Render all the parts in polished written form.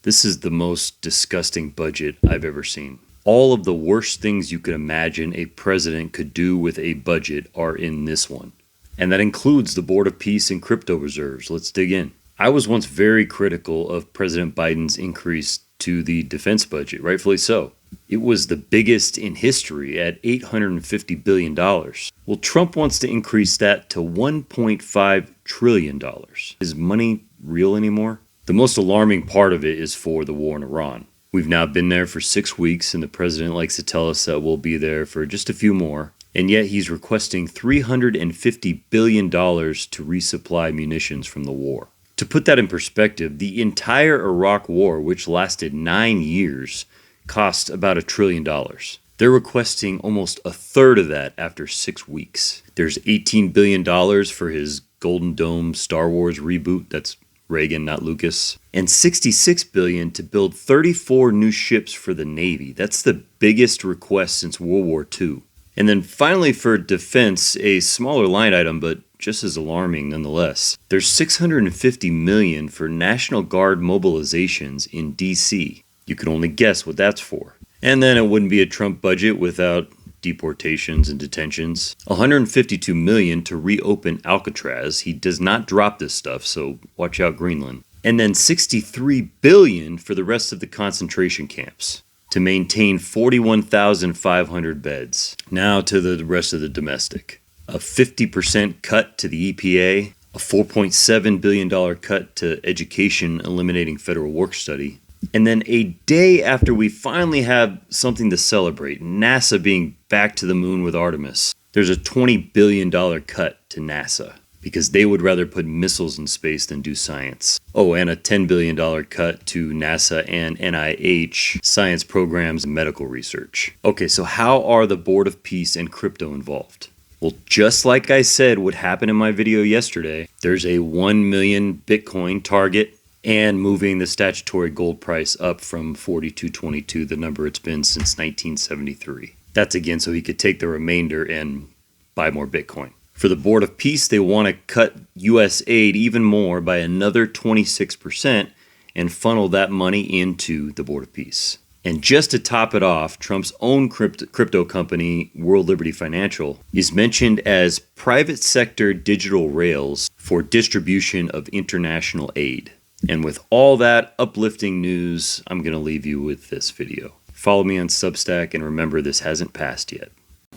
This is the most disgusting budget I've ever seen. All of the worst things you could imagine a president could do with a budget are in this one. And that includes the Board of Peace and crypto reserves. Let's dig in. I was once very critical of President Biden's increase to the defense budget, rightfully so. It was the biggest in history at $850 billion. Well, Trump wants to increase that to $1.5 trillion. Is money real anymore? The most alarming part of it is for the war in Iran. We've now been there for 6 weeks, and the president likes to tell us that we'll be there for just a few more. And yet he's requesting $350 billion to resupply munitions from the war. To put that in perspective, the entire Iraq war, which lasted 9 years, cost about $1 trillion. They're requesting almost a third of that after 6 weeks. There's $18 billion for his Golden Dome Star Wars reboot. That's Reagan, not Lucas. And $66 billion to build 34 new ships for the Navy. That's the biggest request since World War II. And then finally for defense, a smaller line item, but just as alarming nonetheless. There's $650 million for National Guard mobilizations in D.C. You can only guess what that's for. And then it wouldn't be a Trump budget without deportations and detentions. $152 million to reopen Alcatraz. He does not drop this stuff, so watch out, Greenland. And then $63 billion for the rest of the concentration camps to maintain 41,500 beds. Now to the rest of the domestic. A 50% cut to the EPA, a $4.7 billion cut to education, eliminating federal work study. And then a day after we finally have something to celebrate, NASA being back to the moon with Artemis, there's a $20 billion cut to NASA because they would rather put missiles in space than do science. Oh, and a $10 billion cut to NASA and NIH science programs and medical research. Okay, so how are the Board of Peace and crypto involved? Well, just like I said would happen in my video yesterday, there's a 1 million Bitcoin target and moving the statutory gold price up from 42.22, the number it's been since 1973. That's again so he could take the remainder and buy more Bitcoin. For the Board of Peace, they want to cut U.S. aid even more by another 26% and funnel that money into the Board of Peace. And just to top it off, Trump's own crypto company, World Liberty Financial, is mentioned as private sector digital rails for distribution of international aid. And with all that uplifting news, I'm going to leave you with this video. Follow me on Substack, and remember, this hasn't passed yet.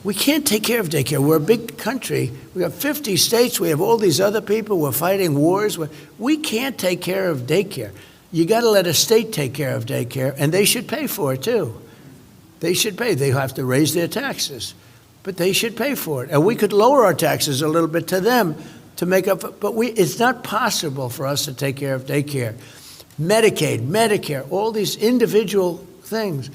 We can't take care of daycare. We're a big country. We have 50 states. We have all these other people. We're fighting wars. We can't take care of daycare. You got to let a state take care of daycare, and they should pay for it, too. They should pay. They have to raise their taxes, but they should pay for it. And we could lower our taxes a little bit to them to make up, but it's not possible for us to take care of daycare. Medicaid, Medicare, all these individual things.